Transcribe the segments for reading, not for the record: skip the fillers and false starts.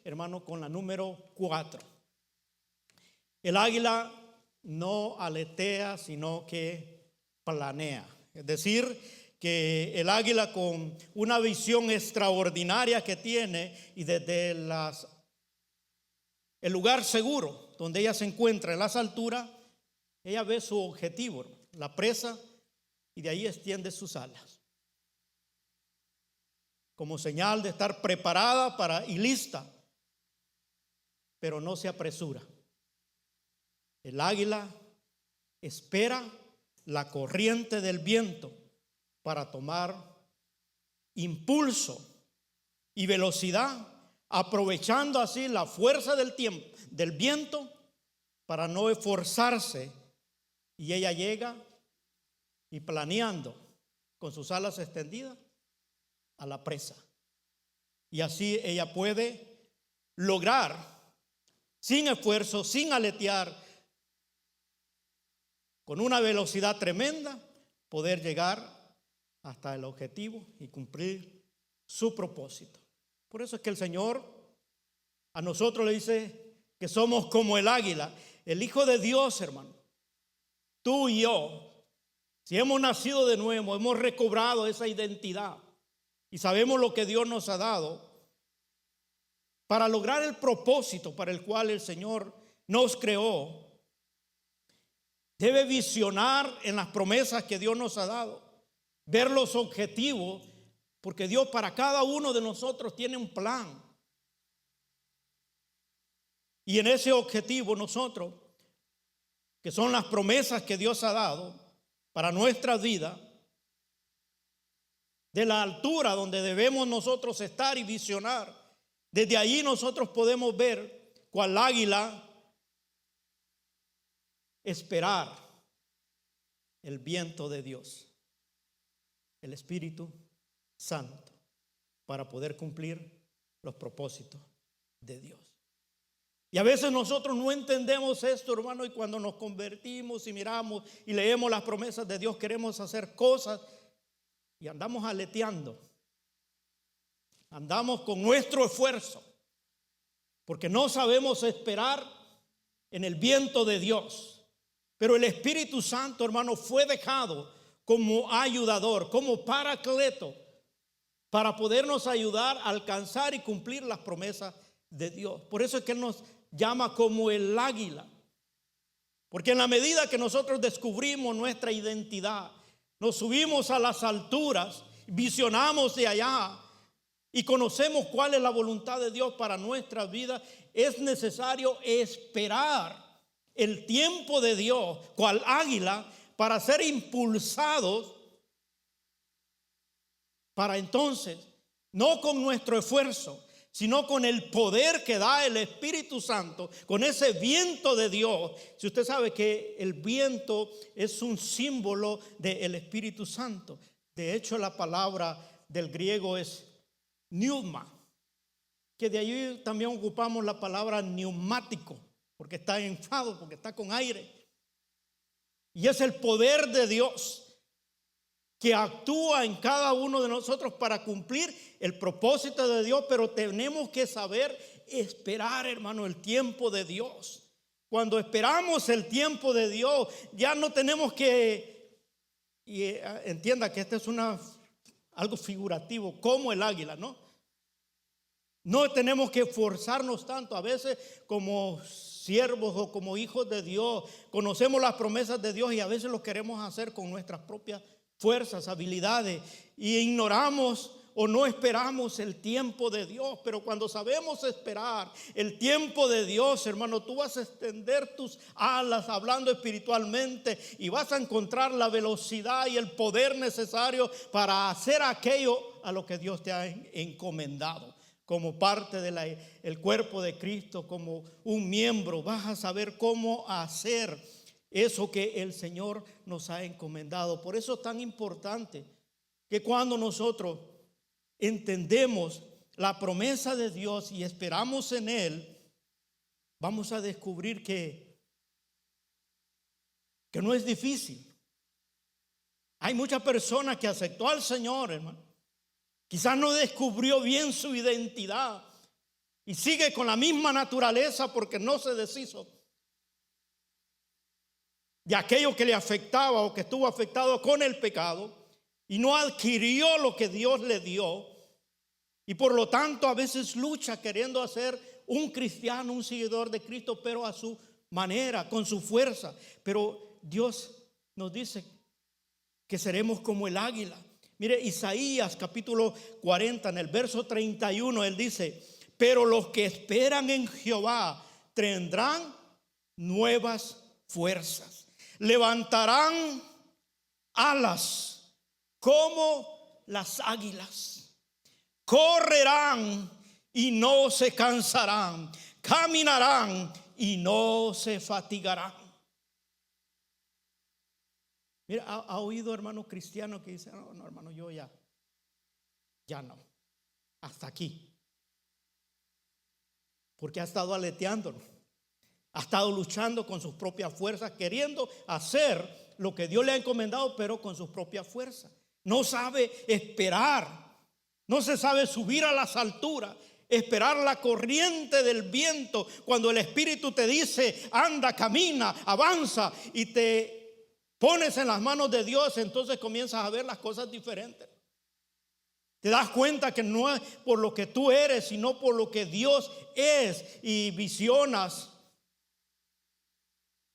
hermano, con la número 4. El águila no aletea, sino que planea. Es decir, que el águila, con una visión extraordinaria que tiene, y desde el lugar seguro donde ella se encuentra en las alturas, ella ve su objetivo, la presa, y de ahí extiende sus alas, como señal de estar preparada y lista, pero no se apresura. El águila espera la corriente del viento para tomar impulso y velocidad, aprovechando así la fuerza del viento para no esforzarse, y ella llega y planeando con sus alas extendidas a la presa, y así ella puede lograr sin esfuerzo, sin aletear, con una velocidad tremenda, poder llegar hasta el objetivo y cumplir su propósito. Por eso es que el Señor a nosotros le dice que somos como el águila, el Hijo de Dios, hermano. Tú y yo, si hemos nacido de nuevo, hemos recobrado esa identidad y sabemos lo que Dios nos ha dado para lograr el propósito para el cual el Señor nos creó. Debe visionar en las promesas que Dios nos ha dado, ver los objetivos, porque Dios para cada uno de nosotros tiene un plan. Y en ese objetivo nosotros, que son las promesas que Dios ha dado para nuestra vida, de la altura donde debemos nosotros estar y visionar, desde ahí nosotros podemos ver cuál águila esperar el viento de Dios, el Espíritu Santo, para poder cumplir los propósitos de Dios. Y a veces nosotros no entendemos esto, hermano, y cuando nos convertimos y miramos y leemos las promesas de Dios, queremos hacer cosas y andamos aleteando, andamos con nuestro esfuerzo, porque no sabemos esperar en el viento de Dios. Pero el Espíritu Santo, hermano, fue dejado como ayudador, como paracleto, para podernos ayudar a alcanzar y cumplir las promesas de Dios. Por eso es que Él nos llama como el águila, porque en la medida que nosotros descubrimos nuestra identidad, nos subimos a las alturas, visionamos de allá y conocemos cuál es la voluntad de Dios para nuestra vida, es necesario esperar el tiempo de Dios, cual águila, para ser impulsados, para entonces, no con nuestro esfuerzo, sino con el poder que da el Espíritu Santo, con ese viento de Dios. Si usted sabe que el viento es un símbolo del Espíritu Santo. De hecho, la palabra del griego es pneuma, que de ahí también ocupamos la palabra neumático, porque está enfado, porque está con aire. Y es el poder de Dios que actúa en cada uno de nosotros para cumplir el propósito de Dios, pero tenemos que saber esperar, hermano, el tiempo de Dios. Cuando esperamos el tiempo de Dios, ya no tenemos que, y entienda que esto es algo figurativo, como el águila, ¿no? No tenemos que esforzarnos tanto. A veces como siervos o como hijos de Dios conocemos las promesas de Dios y a veces lo queremos hacer con nuestras propias fuerzas, habilidades, y ignoramos o no esperamos el tiempo de Dios. Pero cuando sabemos esperar el tiempo de Dios, hermano, tú vas a extender tus alas hablando espiritualmente y vas a encontrar la velocidad y el poder necesario para hacer aquello a lo que Dios te ha encomendado. Como parte del cuerpo de Cristo, como un miembro, vas a saber cómo hacer eso que el Señor nos ha encomendado. Por eso es tan importante que cuando nosotros entendemos la promesa de Dios y esperamos en Él, vamos a descubrir que no es difícil. Hay muchas personas que aceptó al Señor, hermano. Quizás no descubrió bien su identidad, y sigue con la misma naturaleza porque no se deshizo de aquello que le afectaba o que estuvo afectado con el pecado y no adquirió lo que Dios le dio, y por lo tanto a veces lucha queriendo hacer un cristiano, un seguidor de Cristo, pero a su manera, con su fuerza. Pero Dios nos dice que seremos como el águila. Mire, Isaías capítulo 40, en el verso 31, él dice: pero los que esperan en Jehová tendrán nuevas fuerzas, levantarán alas como las águilas, correrán y no se cansarán, caminarán y no se fatigarán. Mira, ¿ha oído, hermano cristiano, que dice: no, hermano, yo ya no, hasta aquí? Porque ha estado aleteando, ha estado luchando con sus propias fuerzas, queriendo hacer lo que Dios le ha encomendado, pero con sus propias fuerzas. No sabe esperar, no se sabe subir a las alturas, esperar la corriente del viento. Cuando el Espíritu te dice: anda, camina, avanza, y te pones en las manos de Dios, entonces comienzas a ver las cosas diferentes. Te das cuenta que no es por lo que tú eres, sino por lo que Dios es, y visionas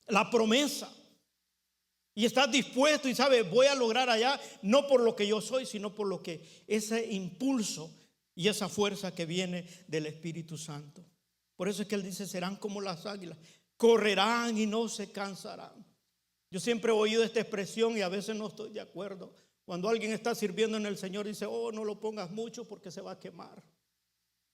la promesa. Y estás dispuesto y sabes: voy a lograr allá, no por lo que yo soy, sino por lo que ese impulso y esa fuerza que viene del Espíritu Santo. Por eso es que él dice: serán como las águilas, correrán y no se cansarán. Yo siempre he oído esta expresión y a veces no estoy de acuerdo. Cuando alguien está sirviendo en el Señor, dice: oh, no lo pongas mucho porque se va a quemar.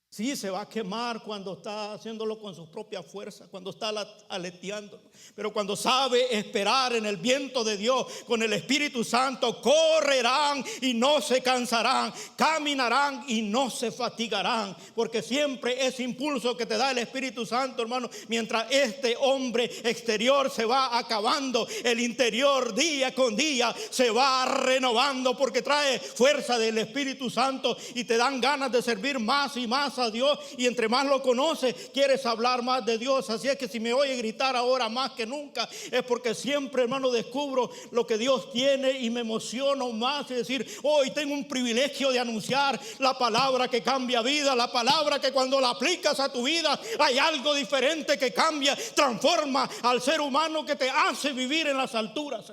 Sí, se va a quemar cuando está haciéndolo con sus propias fuerzas, cuando está aleteando. Pero cuando sabe esperar en el viento de Dios, con el Espíritu Santo, correrán y no se cansarán, caminarán y no se fatigarán. Porque siempre ese impulso que te da el Espíritu Santo, hermano, mientras este hombre exterior se va acabando, el interior día con día se va renovando, porque trae fuerza del Espíritu Santo y te dan ganas de servir más y más a Dios, y entre más lo conoces, quieres hablar más de Dios. Así es que si me oye gritar ahora más que nunca, es porque siempre, hermano, descubro lo que Dios tiene y me emociono más y decir: hoy tengo un privilegio de anunciar la palabra que cambia vida, la palabra que cuando la aplicas a tu vida hay algo diferente que cambia, transforma al ser humano, que te hace vivir en las alturas.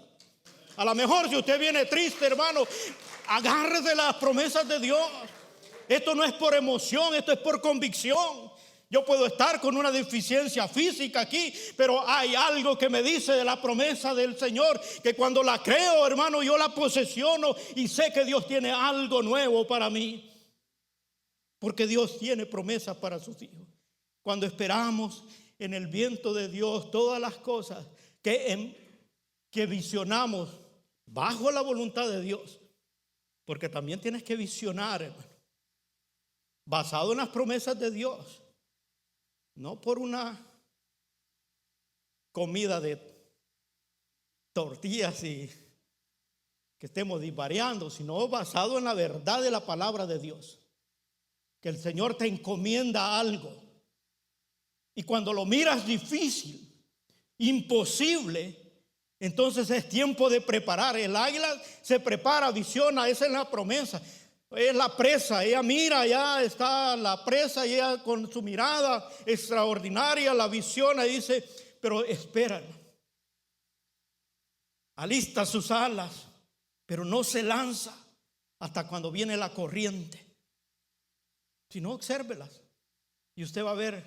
A lo mejor si usted viene triste, hermano, agárrese de las promesas de Dios. Esto no es por emoción, esto es por convicción. Yo puedo estar con una deficiencia física aquí, pero hay algo que me dice de la promesa del Señor, que cuando la creo, hermano, yo la posesiono y sé que Dios tiene algo nuevo para mí. Porque Dios tiene promesas para sus hijos. Cuando esperamos en el viento de Dios, todas las cosas que visionamos bajo la voluntad de Dios, porque también tienes que visionar, hermano, basado en las promesas de Dios, no por una comida de tortillas y que estemos divariando, sino basado en la verdad de la palabra de Dios. Que el Señor te encomienda algo y cuando lo miras difícil, imposible, entonces es tiempo de preparar. El águila se prepara, visiona, esa es la promesa. Es la presa, ella mira, ya está la presa, y ella con su mirada extraordinaria la visiona y dice: pero espera, alista sus alas, pero no se lanza hasta cuando viene la corriente. Si no, obsérvelas y usted va a ver,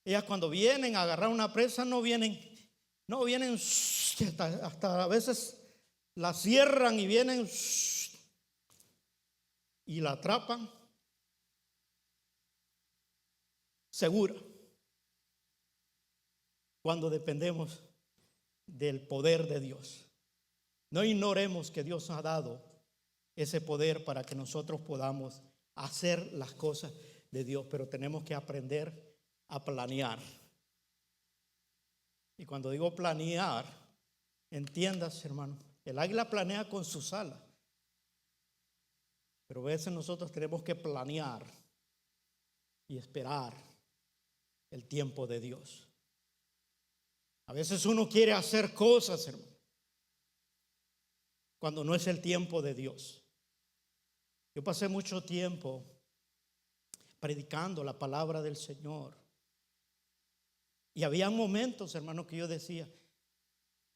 ellas cuando vienen a agarrar una presa no vienen hasta a veces la cierran y vienen y la atrapan segura, cuando dependemos del poder de Dios. No ignoremos que Dios nos ha dado ese poder para que nosotros podamos hacer las cosas de Dios, pero tenemos que aprender a planear. Y cuando digo planear, entiendas, hermano, el águila planea con sus alas, pero a veces nosotros tenemos que planear y esperar el tiempo de Dios. A veces uno quiere hacer cosas, hermano, cuando no es el tiempo de Dios. Yo pasé mucho tiempo predicando la palabra del Señor. Y había momentos, hermano, que yo decía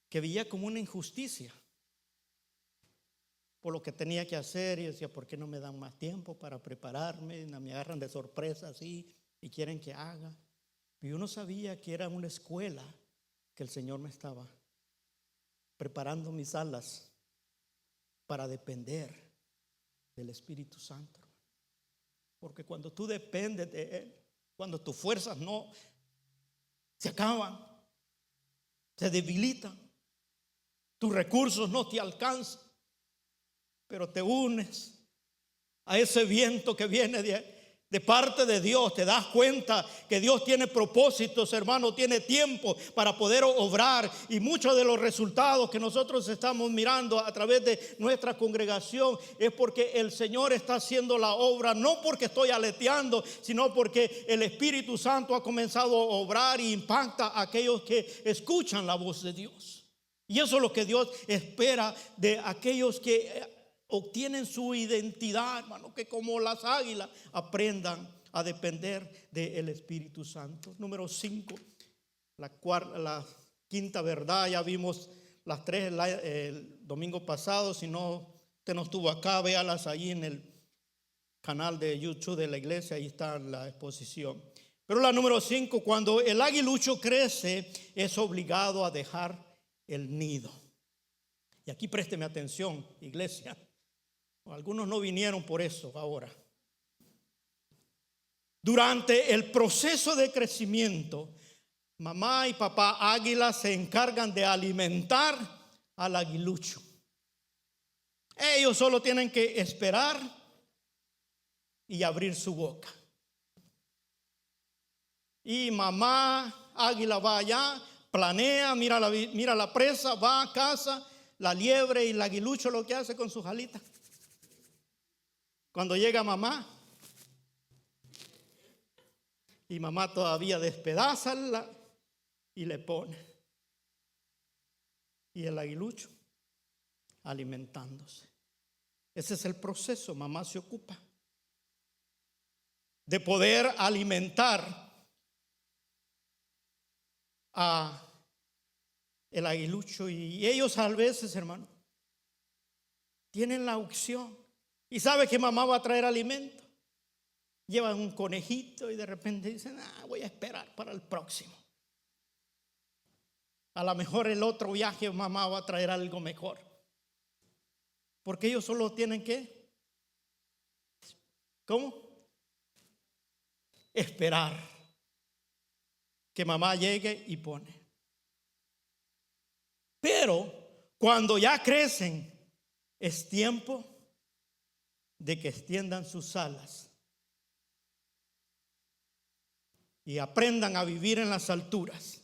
que veía como una injusticia por lo que tenía que hacer. Y decía, ¿por qué no me dan más tiempo para prepararme? Me agarran de sorpresa así y quieren que haga. Y yo no sabía que era una escuela que el Señor me estaba preparando mis alas para depender del Espíritu Santo. Porque cuando tú dependes de Él, cuando tus fuerzas no se acaban, se debilitan, tus recursos no te alcanzan, pero te unes a ese viento que viene de parte de Dios, te das cuenta que Dios tiene propósitos, hermano, tiene tiempo para poder obrar. Y muchos de los resultados que nosotros estamos mirando a través de nuestra congregación es porque el Señor está haciendo la obra, no porque estoy aleteando, sino porque el Espíritu Santo ha comenzado a obrar y impacta a aquellos que escuchan la voz de Dios. Y eso es lo que Dios espera de aquellos que obtienen su identidad, hermano, que como las águilas aprendan a depender del Espíritu Santo. Número 5, la quinta verdad. Ya vimos las tres el domingo pasado. Si no, usted no estuvo acá, véalas ahí en el canal de YouTube de la iglesia, ahí está la exposición. Pero la número 5, cuando el aguilucho crece, es obligado a dejar el nido. Y aquí présteme atención, iglesia. Algunos no vinieron por eso ahora. Durante el proceso de crecimiento, mamá y papá águila se encargan de alimentar al aguilucho. Ellos solo tienen que esperar y abrir su boca. Y mamá águila va allá, planea, mira la presa, va a casa, la liebre y el aguilucho lo que hace con sus alitas. Cuando llega mamá, y mamá todavía despedaza y le pone. Y el aguilucho alimentándose. Ese es el proceso. Mamá se ocupa de poder alimentar a el aguilucho. Y ellos a veces, hermano, tienen la opción. Y sabe que mamá va a traer alimento. Llevan un conejito y de repente dicen, voy a esperar para el próximo. A lo mejor el otro viaje mamá va a traer algo mejor. Porque ellos solo tienen que, ¿cómo? Esperar que mamá llegue y pone. Pero cuando ya crecen, es tiempo de que extiendan sus alas y aprendan a vivir en las alturas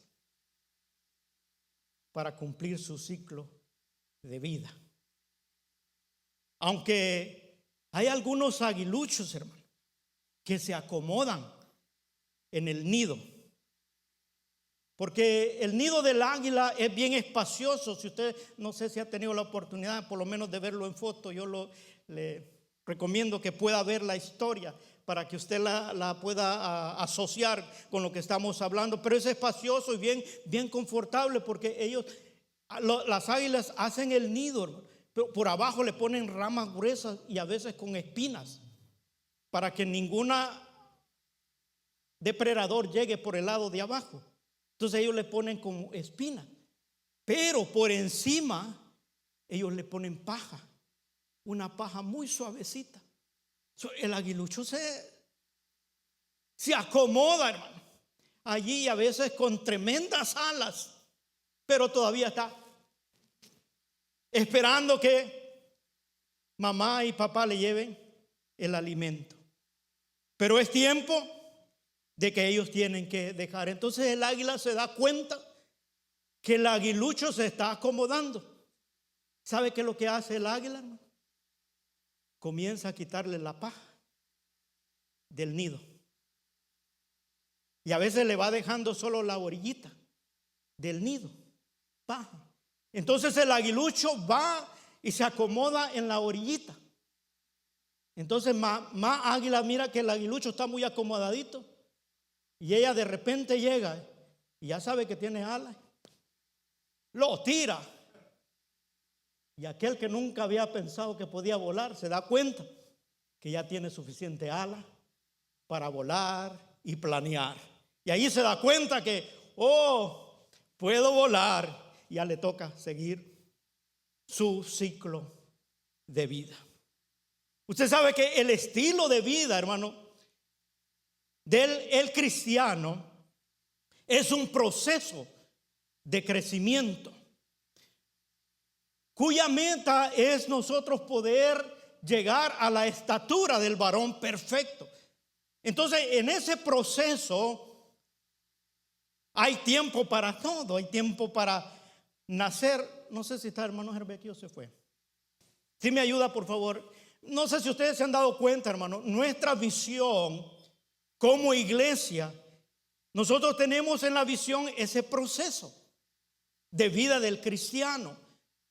para cumplir su ciclo de vida. Aunque hay algunos aguiluchos, hermano, que se acomodan en el nido, porque el nido del águila es bien espacioso. Si usted no sé si ha tenido la oportunidad por lo menos de verlo en foto, yo le recomiendo que pueda ver la historia para que usted la pueda asociar con lo que estamos hablando. Pero es espacioso y bien confortable, porque las águilas hacen el nido, hermano, pero por abajo le ponen ramas gruesas y a veces con espinas para que ninguna depredador llegue por el lado de abajo. Entonces ellos le ponen como espina, pero por encima ellos le ponen paja, una paja muy suavecita. El aguilucho se acomoda, hermano, allí, a veces con tremendas alas, pero todavía está esperando que mamá y papá le lleven el alimento. Pero es tiempo de que ellos tienen que dejar. Entonces el águila se da cuenta que el aguilucho se está acomodando. ¿Sabe qué es lo que hace el águila, hermano? Comienza a quitarle la paja del nido Y a veces le va dejando solo la orillita del nido. Baja. Entonces el aguilucho va y se acomoda en la orillita. Entonces más águila mira que el aguilucho está muy acomodadito. Y ella de repente llega y ya sabe que tiene alas. Lo tira. Y aquel que nunca había pensado que podía volar se da cuenta que ya tiene suficiente alas para volar y planear. Y ahí se da cuenta que, puedo volar. Ya le toca seguir su ciclo de vida. Usted sabe que el estilo de vida, hermano, del cristiano es un proceso de crecimiento, cuya meta es nosotros poder llegar a la estatura del varón perfecto. Entonces, en ese proceso hay tiempo para todo. Hay tiempo para nacer. No sé si está hermano Herbequio, se fue. Si me ayuda, por favor. No sé si ustedes se han dado cuenta, hermano, nuestra visión como iglesia, nosotros tenemos en la visión ese proceso de vida del cristiano.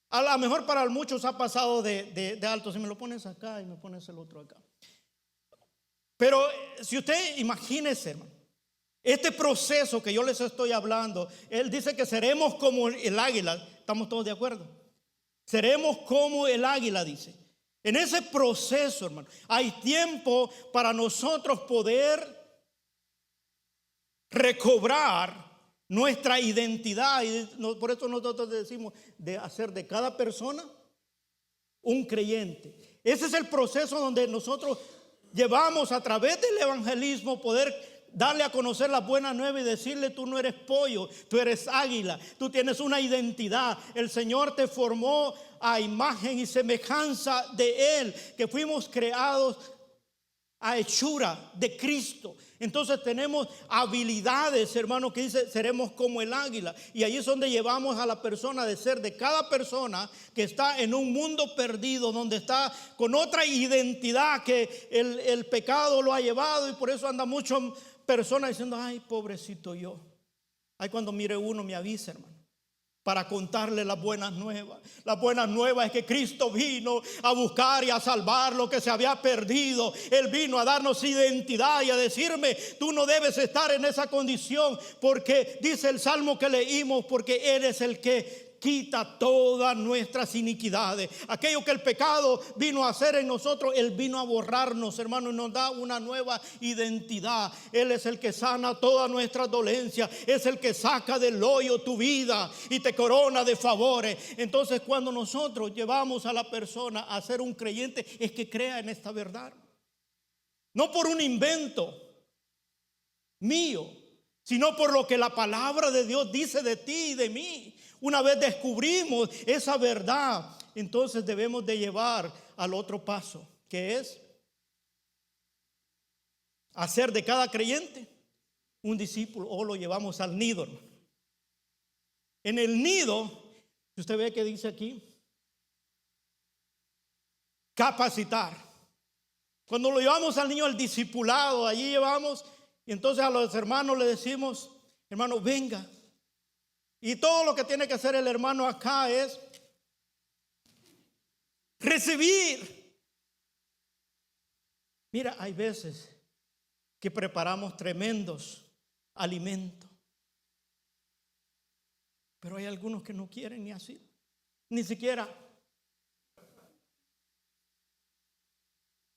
A lo mejor para muchos ha pasado de alto. Si me lo pones acá y me pones el otro acá. Pero si usted imagínese, hermano, este proceso que yo les estoy hablando, él dice que seremos como el águila. ¿Estamos todos de acuerdo? Seremos como el águila, dice. En ese proceso, hermano, hay tiempo para nosotros poder recobrar nuestra identidad. Y por eso nosotros decimos de hacer de cada persona un creyente. Ese es el proceso donde nosotros llevamos a través del evangelismo poder darle a conocer la buena nueva y decirle: tú no eres pollo, tú eres águila, tú tienes una identidad. El Señor te formó a imagen y semejanza de Él, que fuimos creados a hechura de Cristo. Entonces tenemos habilidades, hermano, que dice seremos como el águila. Y ahí es donde llevamos a la persona de ser de cada persona que está en un mundo perdido, donde está con otra identidad que el pecado lo ha llevado. Y por eso anda muchas personas diciendo: ay, pobrecito yo. Ay, cuando mire uno me avisa, hermano, para contarle las buenas nuevas. Las buenas nuevas es que Cristo vino a buscar y a salvar lo que se había perdido. Él vino a darnos identidad y a decirme: tú no debes estar en esa condición, porque dice el salmo que leímos, porque Él es el que quita todas nuestras iniquidades. Aquello que el pecado vino a hacer en nosotros, Él vino a borrarnos, hermano, y nos da una nueva identidad. Él es el que sana todas nuestras dolencias. Es el que saca del hoyo tu vida y te corona de favores. Entonces, cuando nosotros llevamos a la persona a ser un creyente, es que crea en esta verdad. No por un invento mío, sino por lo que la palabra de Dios dice de ti y de mí. Una vez descubrimos esa verdad, entonces debemos de llevar al otro paso, que es hacer de cada creyente un discípulo, o lo llevamos al nido. En el nido, usted ve que dice aquí, capacitar. Cuando lo llevamos al niño al discipulado, allí llevamos, y entonces a los hermanos le decimos: hermano, venga. Y todo lo que tiene que hacer el hermano acá es recibir. Mira, hay veces que preparamos tremendos alimentos, pero hay algunos que no quieren ni así, ni siquiera.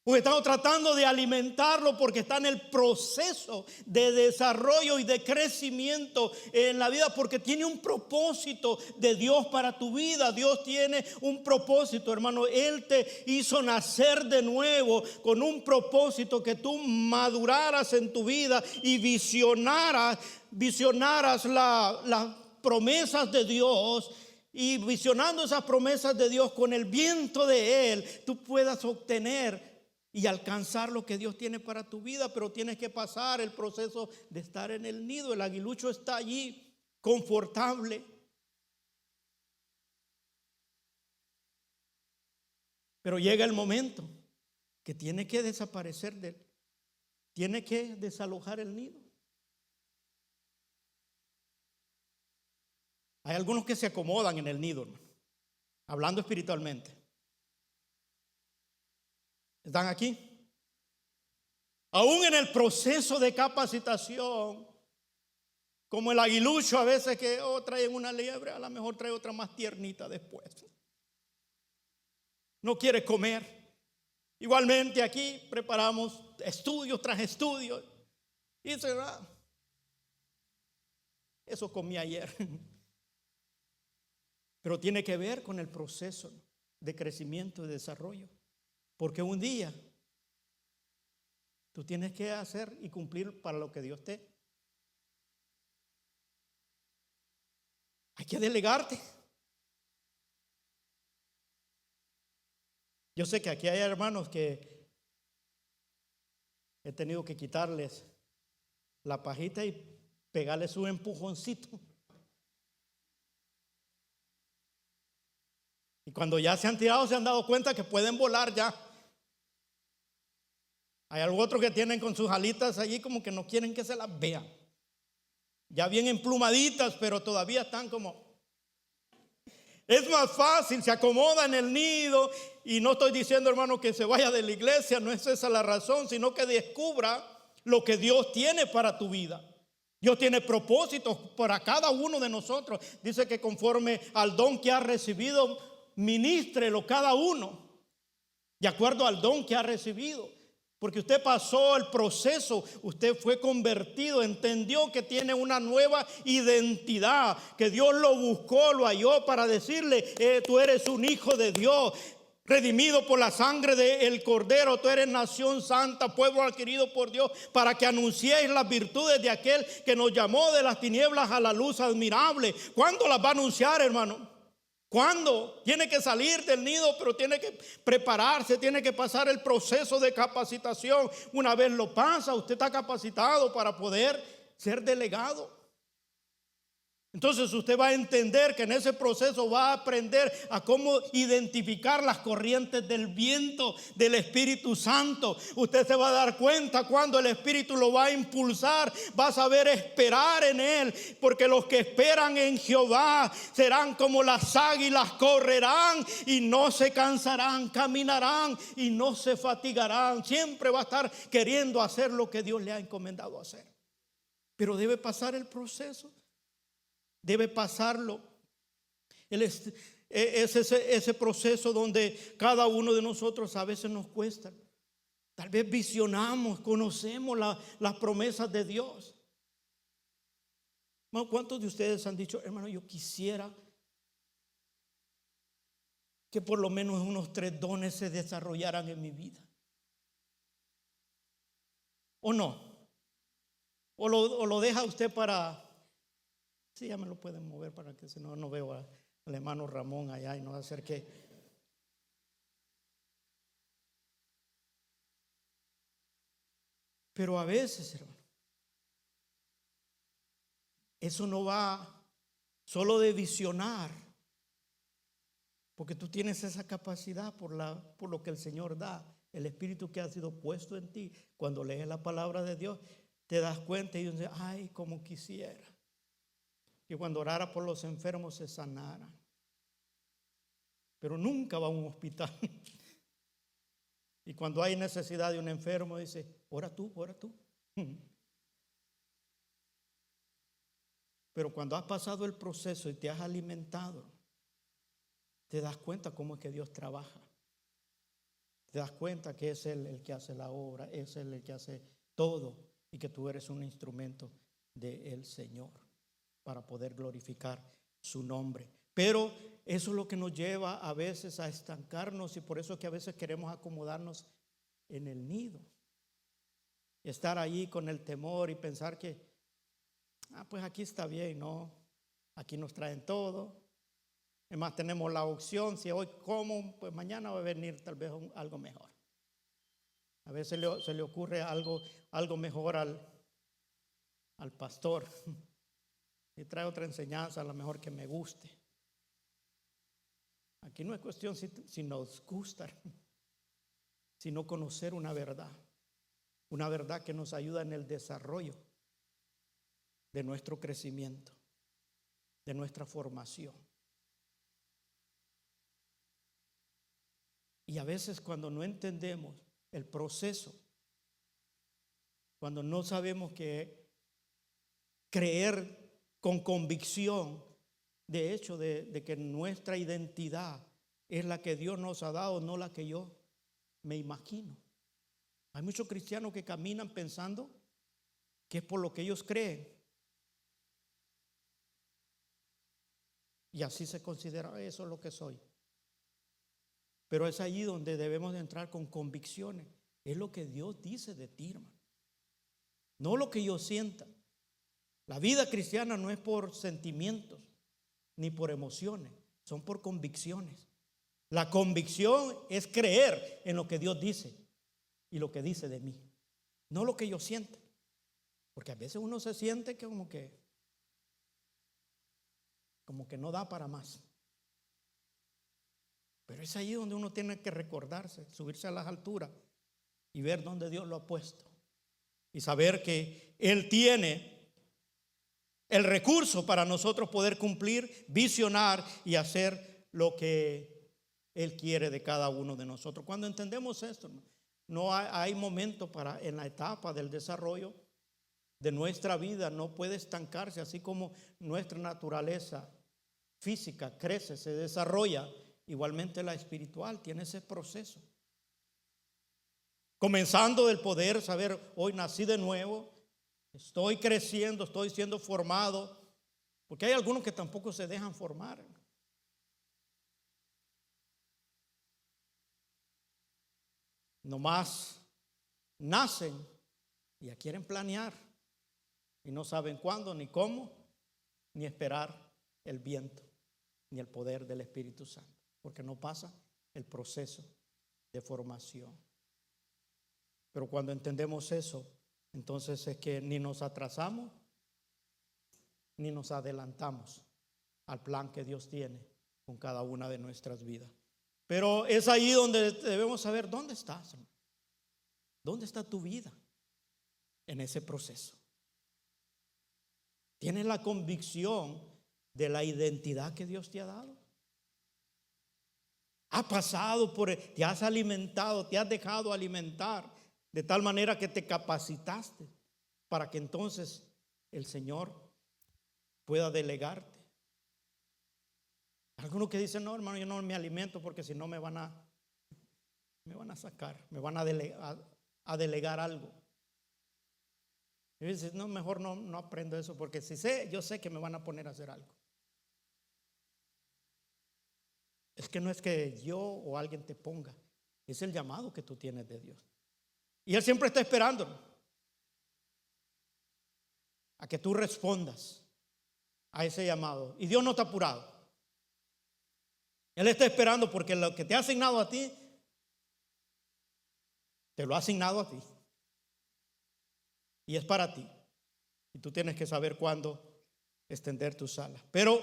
Porque estamos tratando de alimentarlo porque está en el proceso de desarrollo y de crecimiento en la vida, porque tiene un propósito de Dios para tu vida. Dios tiene un propósito, hermano. Él te hizo nacer de nuevo con un propósito, que tú maduraras en tu vida y visionaras las promesas de Dios. Y visionando esas promesas de Dios con el viento de Él, tú puedas obtener y alcanzar lo que Dios tiene para tu vida. Pero tienes que pasar el proceso de estar en el nido. El aguilucho está allí, confortable. Pero llega el momento que tiene que desaparecer de él. Tiene que desalojar el nido. Hay algunos que se acomodan en el nido, hermano, hablando espiritualmente. ¿Están aquí? Aún en el proceso de capacitación, como el aguilucho a veces que traen una liebre, a lo mejor trae otra más tiernita después. No quiere comer. Igualmente aquí preparamos estudios tras estudios. Y dice, eso comí ayer. Pero tiene que ver con el proceso de crecimiento y desarrollo. Porque un día tú tienes que hacer y cumplir para lo que Dios te. Hay que delegarte. Yo sé que aquí hay hermanos que he tenido que quitarles la pajita y pegarles un empujoncito. Y cuando ya se han tirado, se han dado cuenta que pueden volar ya. Hay algo otro que tienen con sus alitas allí como que no quieren que se las vean. Ya bien emplumaditas, pero todavía están como. Es más fácil, se acomoda en el nido. Y no estoy diciendo, hermano, que se vaya de la iglesia, no es esa la razón, sino que descubra lo que Dios tiene para tu vida. Dios tiene propósitos para cada uno de nosotros. Dice que conforme al don que ha recibido, ministrelo cada uno, de acuerdo al don que ha recibido. Porque usted pasó el proceso, usted fue convertido, entendió que tiene una nueva identidad, que Dios lo buscó, lo halló para decirle, tú eres un hijo de Dios, redimido por la sangre del Cordero, tú eres nación santa, pueblo adquirido por Dios, para que anunciéis las virtudes de aquel que nos llamó de las tinieblas a la luz admirable. ¿Cuándo las va a anunciar, hermano? ¿Cuándo? Tiene que salir del nido, pero tiene que prepararse, tiene que pasar el proceso de capacitación. Una vez lo pasa, usted está capacitado para poder ser delegado. Entonces usted va a entender que en ese proceso va a aprender a cómo identificar las corrientes del viento del Espíritu Santo. Usted se va a dar cuenta cuando el Espíritu lo va a impulsar. Va a saber esperar en Él, porque los que esperan en Jehová serán como las águilas, correrán y no se cansarán, caminarán y no se fatigarán. Siempre va a estar queriendo hacer lo que Dios le ha encomendado hacer. Pero debe pasar el proceso. Debe pasarlo. Es ese proceso donde cada uno de nosotros a veces nos cuesta. Tal vez visionamos, conocemos las promesas de Dios. ¿Cuántos de ustedes han dicho, hermano, yo quisiera que por lo menos unos 3 dones se desarrollaran en mi vida? ¿O no? ¿O lo deja usted para... Sí, ya me lo pueden mover para que si no veo al hermano Ramón allá y no acerque. Pero a veces, hermano, eso no va solo de visionar, porque tú tienes esa capacidad por lo que el Señor da, el Espíritu que ha sido puesto en ti. Cuando lees la palabra de Dios, te das cuenta y dices, ay, como quisiera que cuando orara por los enfermos se sanaran. Pero nunca va a un hospital. Y cuando hay necesidad de un enfermo, dice, ora tú, ora tú. Pero cuando has pasado el proceso y te has alimentado, te das cuenta cómo es que Dios trabaja. Te das cuenta que es Él el que hace la obra, es Él el que hace todo y que tú eres un instrumento del Señor para poder glorificar su nombre. Pero eso es lo que nos lleva a veces a estancarnos, y por eso es que a veces queremos acomodarnos en el nido. Estar ahí con el temor y pensar que, pues aquí está bien, no, aquí nos traen todo. Es más, tenemos la opción, si hoy como, pues mañana va a venir tal vez algo mejor. A veces se le ocurre algo mejor al pastor. Y trae otra enseñanza, a lo mejor que me guste. Aquí no es cuestión si nos gusta, sino conocer una verdad que nos ayuda en el desarrollo de nuestro crecimiento. de nuestra formación. Y a veces cuando no entendemos el proceso, cuando no sabemos que creer con convicción, de hecho, de que nuestra identidad es la que Dios nos ha dado, no la que yo me imagino. Hay muchos cristianos que caminan pensando que es por lo que ellos creen. Y así se considera, eso es lo que soy. Pero es allí donde debemos de entrar con convicciones. Es lo que Dios dice de ti, hermano. No lo que yo sienta. La vida cristiana no es por sentimientos ni por emociones, son por convicciones. La convicción es creer en lo que Dios dice y lo que dice de mí, no lo que yo sienta. Porque a veces uno se siente que como que no da para más. Pero es ahí donde uno tiene que recordarse, subirse a las alturas y ver dónde Dios lo ha puesto. Y saber que Él tiene el recurso para nosotros poder cumplir, visionar y hacer lo que Él quiere de cada uno de nosotros. Cuando entendemos esto, no hay momento para, en la etapa del desarrollo de nuestra vida, no puede estancarse, así como nuestra naturaleza física crece, se desarrolla, igualmente la espiritual tiene ese proceso. Comenzando del poder saber, hoy nací de nuevo, estoy creciendo, estoy siendo formado, porque hay algunos que tampoco se dejan formar. Nomás nacen y ya quieren planear y no saben cuándo, ni cómo, ni esperar el viento, ni el poder del Espíritu Santo, porque no pasa el proceso de formación. Pero cuando entendemos eso, entonces es que ni nos atrasamos ni nos adelantamos al plan que Dios tiene con cada una de nuestras vidas. Pero es ahí donde debemos saber dónde estás, hermano. ¿Dónde está tu vida en ese proceso? ¿Tienes la convicción de la identidad que Dios te ha dado? ¿Has pasado te has alimentado, te has dejado alimentar de tal manera que te capacitaste para que entonces el Señor pueda delegarte? Algunos que dicen, no, hermano, yo no me alimento porque si no me van a sacar, me van a delegar algo. Y dices, no, mejor no aprendo eso porque si sé, yo sé que me van a poner a hacer algo. Es que no es que yo o alguien te ponga, es el llamado que tú tienes de Dios. Y Él siempre está esperando a que tú respondas a ese llamado. Y Dios no está apurado. Él está esperando porque lo que te ha asignado a ti, te lo ha asignado a ti. Y es para ti. Y tú tienes que saber cuándo extender tus alas. Pero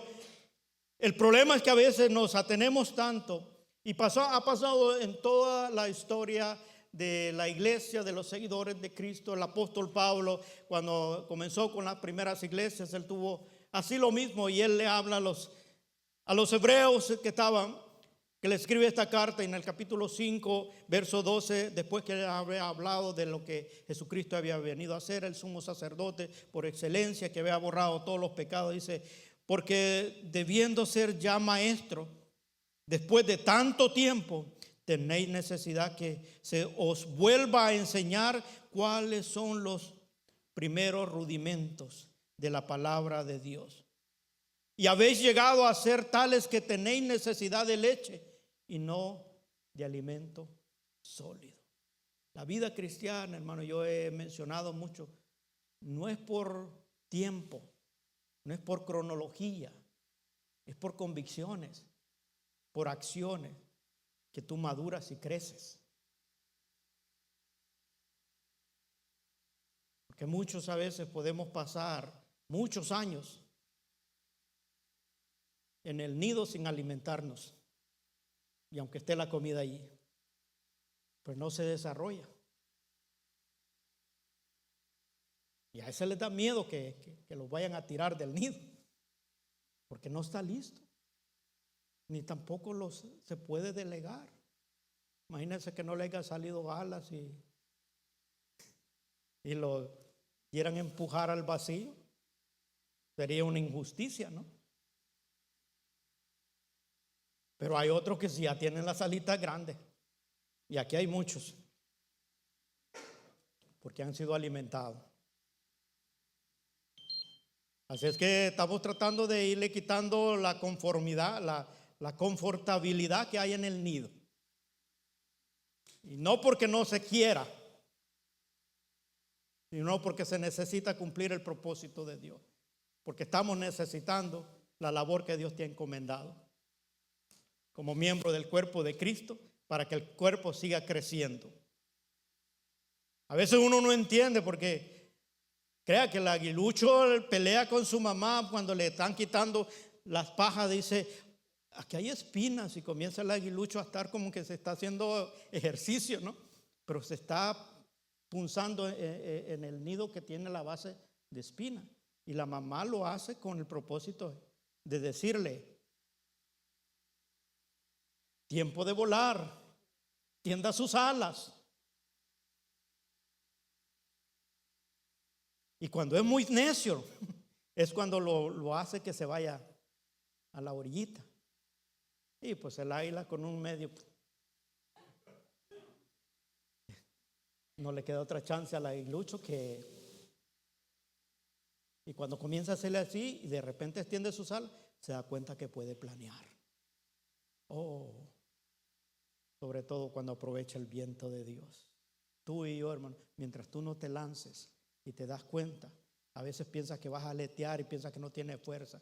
el problema es que a veces nos atenemos tanto, y ha pasado en toda la historia de la iglesia, de los seguidores de Cristo. El apóstol Pablo, cuando comenzó con las primeras iglesias, él tuvo así lo mismo, y él le habla a los hebreos que le escribe esta carta en el capítulo 5, verso 12, después que había hablado de lo que Jesucristo había venido a hacer, el sumo sacerdote por excelencia, que había borrado todos los pecados. Dice, porque debiendo ser ya maestro, después de tanto tiempo, tenéis necesidad que se os vuelva a enseñar cuáles son los primeros rudimentos de la palabra de Dios. Y habéis llegado a ser tales que tenéis necesidad de leche y no de alimento sólido. La vida cristiana, hermano, yo he mencionado mucho, no es por tiempo, no es por cronología, es por convicciones, por acciones que tú maduras y creces. Porque muchos a veces podemos pasar muchos años en el nido sin alimentarnos. Y aunque esté la comida allí, pues no se desarrolla. Y a ese les da miedo que los vayan a tirar del nido. porque no está listo, ni tampoco se puede delegar. Imagínense que no le haya salido alas y lo quieran empujar al vacío. Sería una injusticia, ¿no? Pero hay otros que sí ya tienen las alitas grandes. Y aquí hay muchos, porque han sido alimentados. Así es que estamos tratando de irle quitando la conformidad, la confortabilidad que hay en el nido. Y no porque no se quiera, sino porque se necesita cumplir el propósito de Dios. Porque estamos necesitando la labor que Dios te ha encomendado como miembro del cuerpo de Cristo, para que el cuerpo siga creciendo. A veces uno no entiende, porque crea que el aguilucho pelea con su mamá cuando le están quitando las pajas. Dice, aquí hay espinas, y comienza el aguilucho a estar como que se está haciendo ejercicio, ¿no? Pero se está punzando en el nido que tiene la base de espina. Y la mamá lo hace con el propósito de decirle, tiempo de volar, tienda sus alas. Y cuando es muy necio, es cuando lo hace que se vaya a la orillita. Y pues el águila con un medio, no le queda otra chance al aguilucho que... Y cuando comienza a hacerle así y de repente extiende sus alas, se da cuenta que puede planear. Sobre todo cuando aprovecha el viento de Dios. Tú y yo, hermano, mientras tú no te lances y te das cuenta, a veces piensas que vas a aletear y piensas que no tienes fuerza,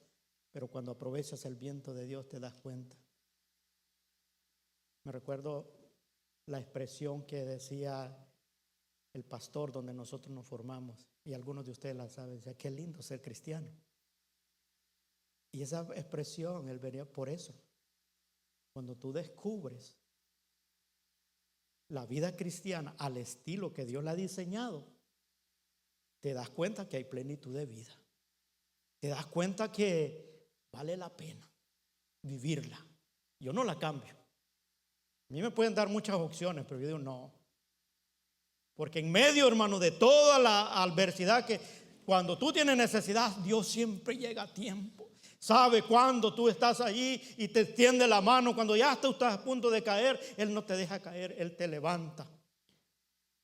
pero cuando aprovechas el viento de Dios te das cuenta. Me recuerdo la expresión que decía el pastor donde nosotros nos formamos, y algunos de ustedes la saben, decía, qué lindo ser cristiano. Y esa expresión, él venía por eso. Cuando tú descubres la vida cristiana al estilo que Dios la ha diseñado, te das cuenta que hay plenitud de vida. Te das cuenta que vale la pena vivirla. Yo no la cambio. A mí me pueden dar muchas opciones, pero yo digo no. Porque en medio, hermano, de toda la adversidad, que cuando tú tienes necesidad, Dios siempre llega a tiempo. Sabe cuando tú estás allí y te extiende la mano. Cuando ya tú estás a punto de caer, Él no te deja caer, Él te levanta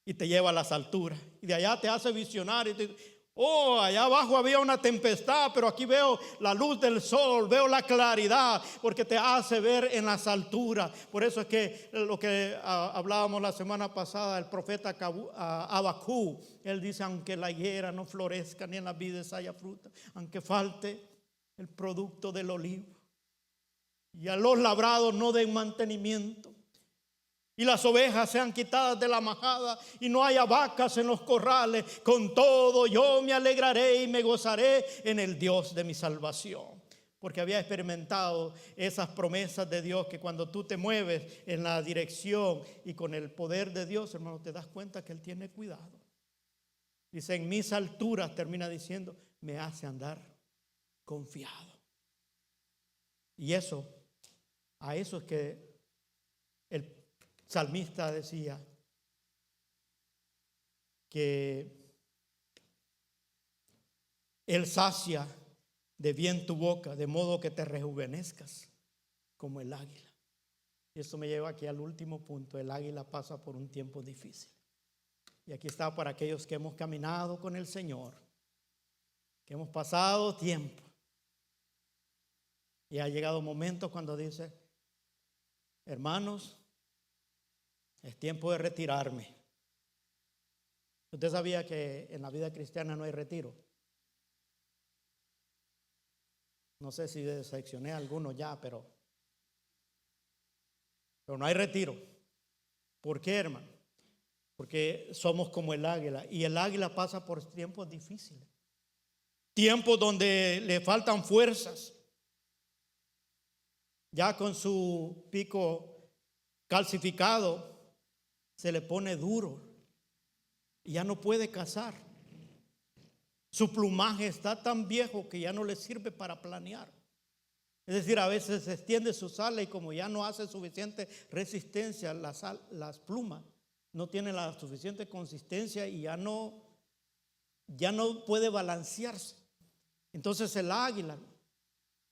y te lleva a las alturas. Y de allá te hace visionar y te dice, allá abajo había una tempestad, pero aquí veo la luz del sol, veo la claridad, porque te hace ver en las alturas. Por eso es que lo que hablábamos la semana pasada, el profeta Habacuc, él dice, aunque la higuera no florezca ni en las vides haya fruta, aunque falte el producto del olivo y a los labrados no den mantenimiento, y las ovejas sean quitadas de la majada y no haya vacas en los corrales, con todo yo me alegraré y me gozaré en el Dios de mi salvación. Porque había experimentado esas promesas de Dios, que cuando tú te mueves en la dirección y con el poder de Dios, hermano, te das cuenta que Él tiene cuidado. Dice, en mis alturas, termina diciendo, me hace andar confiado. Y a eso es que el salmista decía que Él sacia de bien tu boca, de modo que te rejuvenezcas como el águila. Y esto me lleva aquí al último punto. El águila pasa por un tiempo difícil. Y aquí está para aquellos que hemos caminado con el Señor, que hemos pasado tiempo. Y ha llegado momentos cuando dice, hermanos, es tiempo de retirarme. ¿Usted sabía que en la vida cristiana no hay retiro? No sé si decepcioné a algunos ya, pero no hay retiro. ¿Por qué, hermano? Porque somos como el águila, y el águila pasa por tiempos difíciles, tiempos donde le faltan fuerzas. Ya con su pico calcificado se le pone duro y ya no puede cazar. Su plumaje está tan viejo que ya no le sirve para planear. Es decir, a veces se extiende su sala y como ya no hace suficiente resistencia, las plumas no tienen la suficiente consistencia y ya no puede balancearse. Entonces el águila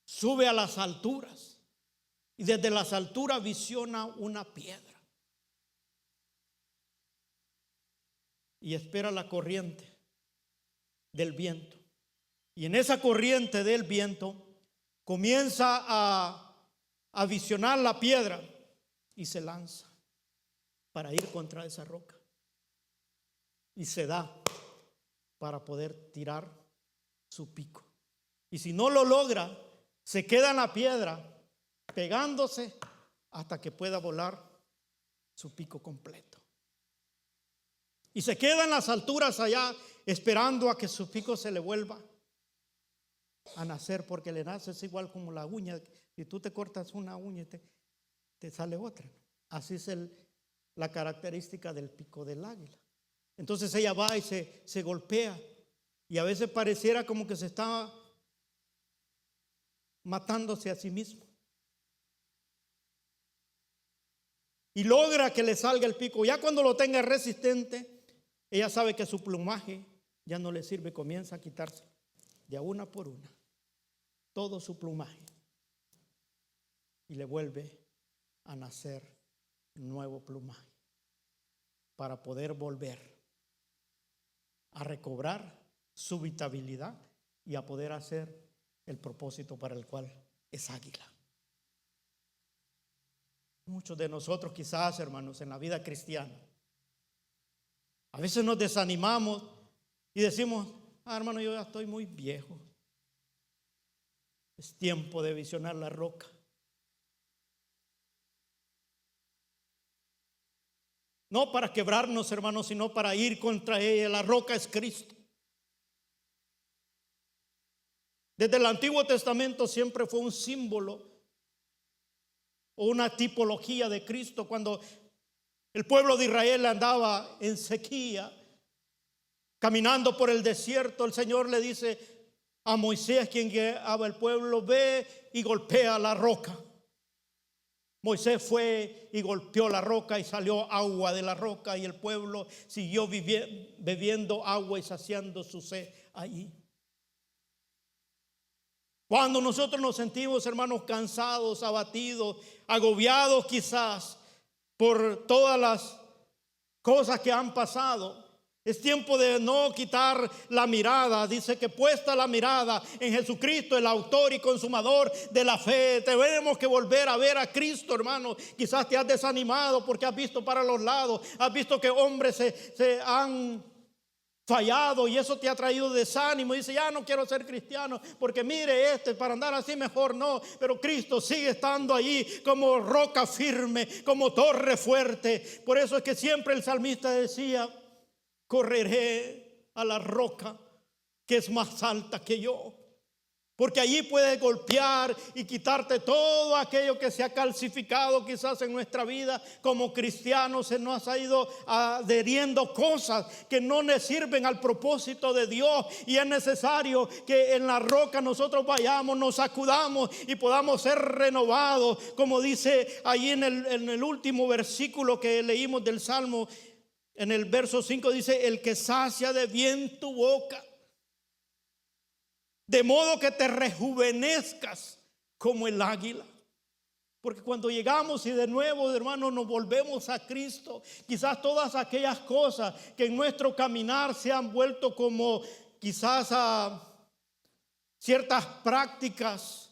sube a las alturas y desde las alturas visiona una piedra y espera la corriente del viento. Y en esa corriente del viento comienza a visionar la piedra y se lanza para ir contra esa roca. Y se da para poder tirar su pico. Y si no lo logra, se queda en la piedra pegándose hasta que pueda volar su pico completo. Y se queda en las alturas allá esperando a que su pico se le vuelva a nacer, porque le nace es igual como la uña. Si tú te cortas una uña y te sale otra. Así es la característica del pico del águila. Entonces ella va y se golpea y a veces pareciera como que se está matándose a sí mismo. Y logra que le salga el pico. Ya cuando lo tenga resistente, ella sabe que su plumaje ya no le sirve, comienza a quitarse de una por una todo su plumaje y le vuelve a nacer nuevo plumaje para poder volver a recobrar su vitalidad y a poder hacer el propósito para el cual es águila. Muchos de nosotros quizás, hermanos, en la vida cristiana, a veces nos desanimamos y decimos: hermano, yo ya estoy muy viejo, es tiempo de visionar la roca. No para quebrarnos, hermanos, sino para ir contra ella. La roca es Cristo. Desde el Antiguo Testamento siempre fue un símbolo o una tipología de Cristo. Cuando el pueblo de Israel andaba en sequía, caminando por el desierto, el Señor le dice a Moisés, quien guiaba el pueblo: ve y golpea la roca. Moisés fue y golpeó la roca y salió agua de la roca, y el pueblo siguió bebiendo agua y saciando su sed allí. Cuando nosotros nos sentimos, hermanos, cansados, abatidos, agobiados quizás por todas las cosas que han pasado, es tiempo de no quitar la mirada. Dice que puesta la mirada en Jesucristo, el autor y consumador de la fe. Tenemos que volver a ver a Cristo, hermano. Quizás te has desanimado porque has visto para los lados, has visto que hombres se han fallado y eso te ha traído desánimo. Dice: ya no quiero ser cristiano porque mire, para andar así mejor no. Pero Cristo sigue estando allí como roca firme, como torre fuerte. Por eso es que siempre el salmista decía: correré a la roca que es más alta que yo, porque allí puedes golpear y quitarte todo aquello que se ha calcificado quizás en nuestra vida como cristianos. Se nos ha ido adheriendo cosas que no nos sirven al propósito de Dios, y es necesario que en la roca nosotros vayamos, nos sacudamos y podamos ser renovados, como dice allí en el último versículo que leímos del Salmo. En el verso 5 dice: el que sacia de bien tu boca, de modo que te rejuvenezcas como el águila. Porque cuando llegamos y de nuevo, hermanos, nos volvemos a Cristo, quizás todas aquellas cosas que en nuestro caminar se han vuelto como quizás a ciertas prácticas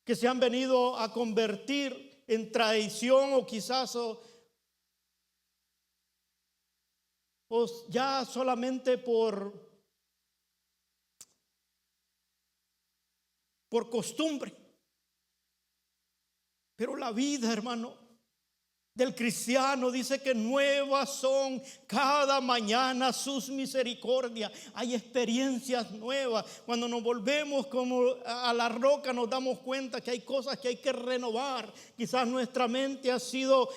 que se han venido a convertir en traición, o quizás o ya solamente por costumbre. Pero la vida, hermano, del cristiano dice que nuevas son cada mañana sus misericordias. Hay experiencias nuevas. Cuando nos volvemos como a la roca, nos damos cuenta que hay cosas que hay que renovar. Quizás nuestra mente ha sido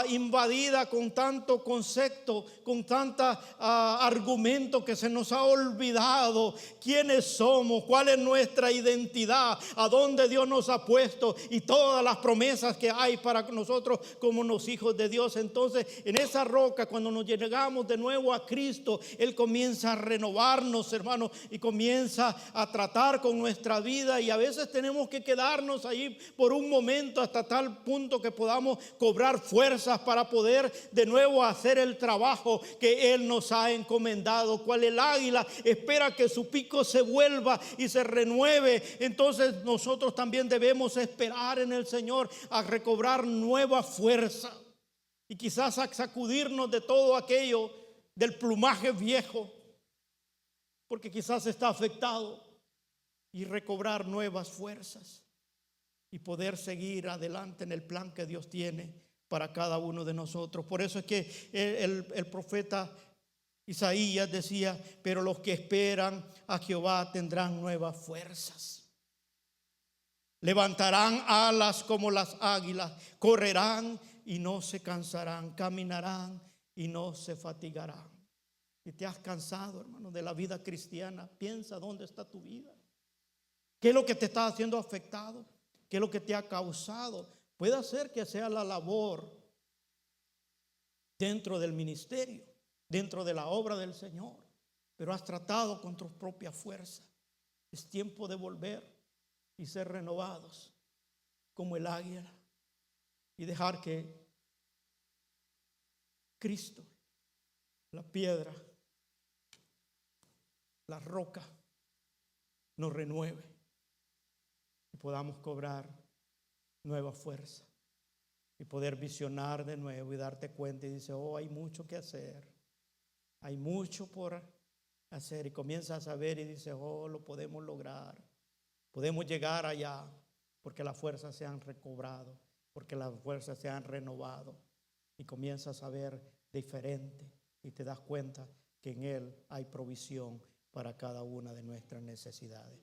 invadida con tanto concepto, con tanta argumento, que se nos ha olvidado quiénes somos, cuál es nuestra identidad, a dónde Dios nos ha puesto y todas las promesas que hay para nosotros como los hijos de Dios. Entonces, en esa roca, cuando nos llegamos de nuevo a Cristo, Él comienza a renovarnos, hermanos, y comienza a tratar con nuestra vida. Y a veces tenemos que quedarnos ahí por un momento, hasta tal punto que podamos cobrar fuerzas para poder de nuevo hacer el trabajo que Él nos ha encomendado. Cual el águila espera que su pico se vuelva y se renueve, entonces nosotros también debemos esperar en el Señor a recobrar nueva fuerza. Y quizás a sacudirnos de todo aquello, del plumaje viejo, porque quizás está afectado, y recobrar nuevas fuerzas y poder seguir adelante en el plan que Dios tiene para cada uno de nosotros. Por eso es que el profeta Isaías decía: pero los que esperan a Jehová tendrán nuevas fuerzas. Levantarán alas como las águilas, correrán y no se cansarán, caminarán y no se fatigarán. Si te has cansado, hermano, de la vida cristiana, piensa dónde está tu vida. ¿Qué es lo que te está haciendo afectado? ¿Qué es lo que te ha causado? Puede ser que sea la labor dentro del ministerio, dentro de la obra del Señor, pero has tratado con tus propias fuerzas. Es tiempo de volver y ser renovados como el águila y dejar que Cristo, la piedra, la roca, nos renueve y podamos cobrar nueva fuerza y poder visionar de nuevo y darte cuenta y dice: oh, hay mucho que hacer, hay mucho por hacer, y comienza a saber y dice: oh, lo podemos lograr, podemos llegar allá, porque las fuerzas se han recobrado, porque las fuerzas se han renovado, y comienzas a ver diferente y te das cuenta que en Él hay provisión para cada una de nuestras necesidades.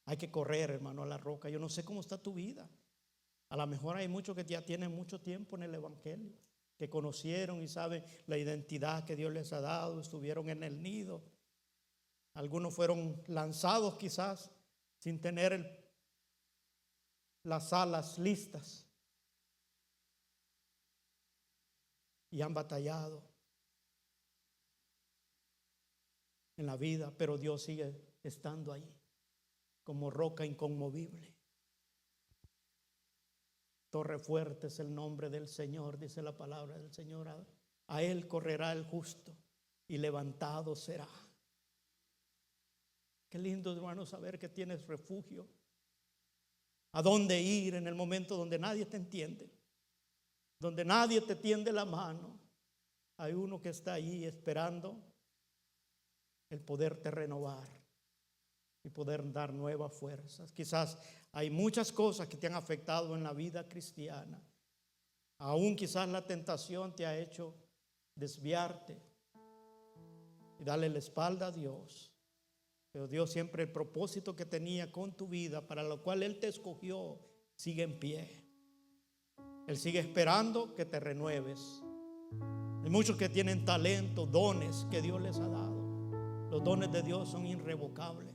Hay que correr, hermano, a la roca. Yo no sé cómo está tu vida. A lo mejor hay muchos que ya tienen mucho tiempo en el evangelio, que conocieron y saben la identidad que Dios les ha dado, estuvieron en el nido. Algunos fueron lanzados quizás sin tener las alas listas y han batallado en la vida, pero Dios sigue estando ahí como roca inconmovible. Torre fuerte es el nombre del Señor, dice la palabra del Señor. A Él correrá el justo y levantado será. Qué lindo, hermano, saber que tienes refugio, a dónde ir en el momento donde nadie te entiende, donde nadie te tiende la mano. Hay uno que está ahí esperando el poderte renovar y poder dar nuevas fuerzas. Quizás hay muchas cosas que te han afectado en la vida cristiana. Aún quizás la tentación te ha hecho desviarte y darle la espalda a Dios. Pero Dios siempre, el propósito que tenía con tu vida, para lo cual Él te escogió, sigue en pie. Él sigue esperando que te renueves. Hay muchos que tienen talento, dones que Dios les ha dado. Los dones de Dios son irrevocables.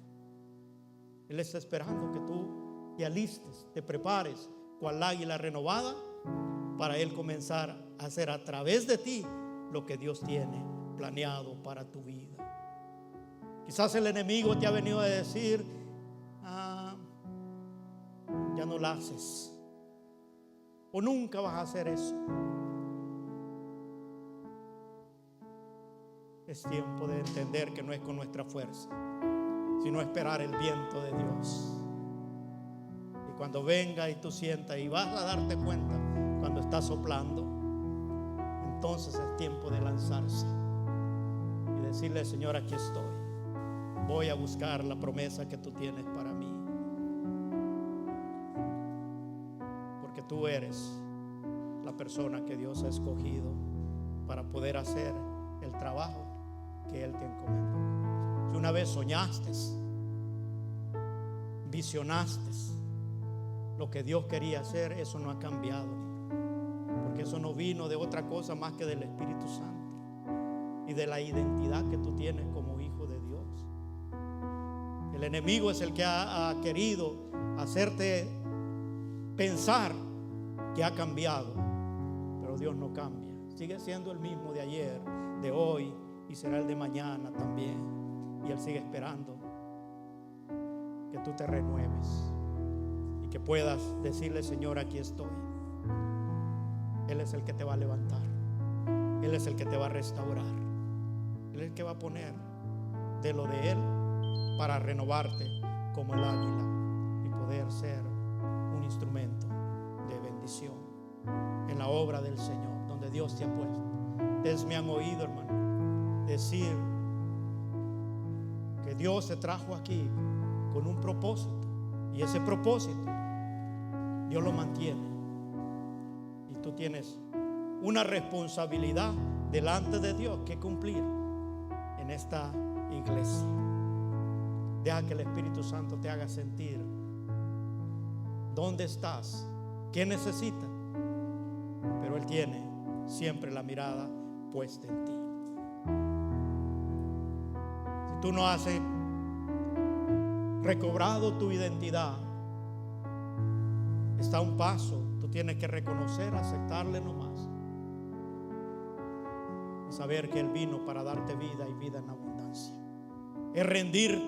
Él está esperando que tú te alistes, te prepares cual águila renovada, para Él comenzar a hacer a través de ti lo que Dios tiene planeado para tu vida. Quizás el enemigo te ha venido a decir: ya no la haces, o nunca vas a hacer eso. Es tiempo de entender que no es con nuestra fuerza, sino esperar el viento de Dios. Y cuando venga y tú sientas, y vas a darte cuenta cuando está soplando, entonces es tiempo de lanzarse y decirle: Señor, aquí estoy. Voy a buscar la promesa que tú tienes para mí. Porque tú eres la una persona que Dios ha escogido para poder hacer el trabajo que Él te encomendó. Si una vez soñaste, visionaste lo que Dios quería hacer, eso no ha cambiado, porque eso no vino de otra cosa más que del Espíritu Santo y de la identidad que tú tienes como hijo de Dios. El enemigo es el que ha querido hacerte pensar que ha cambiado, pero Dios no cambia. Sigue siendo el mismo de ayer, de hoy, y será el de mañana también. Y Él sigue esperando que tú te renueves y que puedas decirle: Señor, aquí estoy. Él es el que te va a levantar, Él es el que te va a restaurar, Él es el que va a poner de lo de Él para renovarte como el águila y poder ser un instrumento de bendición en la obra del Señor, donde Dios te ha puesto. Ustedes me han oído, hermano, decir que Dios te trajo aquí con un propósito, y ese propósito Dios lo mantiene, y tú tienes una responsabilidad delante de Dios que cumplir en esta iglesia. Deja que el Espíritu Santo te haga sentir dónde estás, qué necesitas, pero Él tiene siempre la mirada puesta en ti. Si tú no has recobrado tu identidad, está a un paso. Tú tienes que reconocer, aceptarle nomás y saber que Él vino para darte vida y vida en abundancia. Es rendir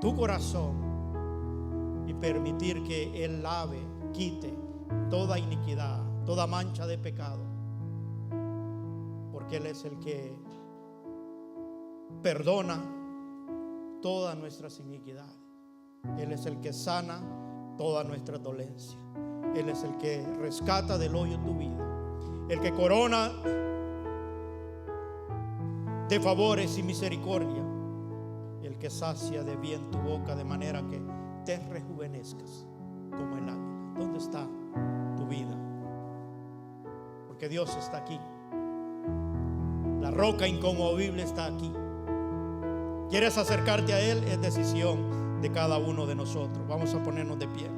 tu corazón y permitir que Él lave, quite toda iniquidad, toda mancha de pecado, porque Él es el que perdona todas nuestras iniquidades. Él es el que sana toda nuestra dolencia. Él es el que rescata del hoyo tu vida, el que corona de favores y misericordia, el que sacia de bien tu boca de manera que te rejuvenezcas como el águila. ¿Dónde está tu vida? Porque Dios está aquí. La roca inconmovible está aquí. ¿Quieres acercarte a Él? Es decisión de cada uno de nosotros. Vamos a ponernos de pie.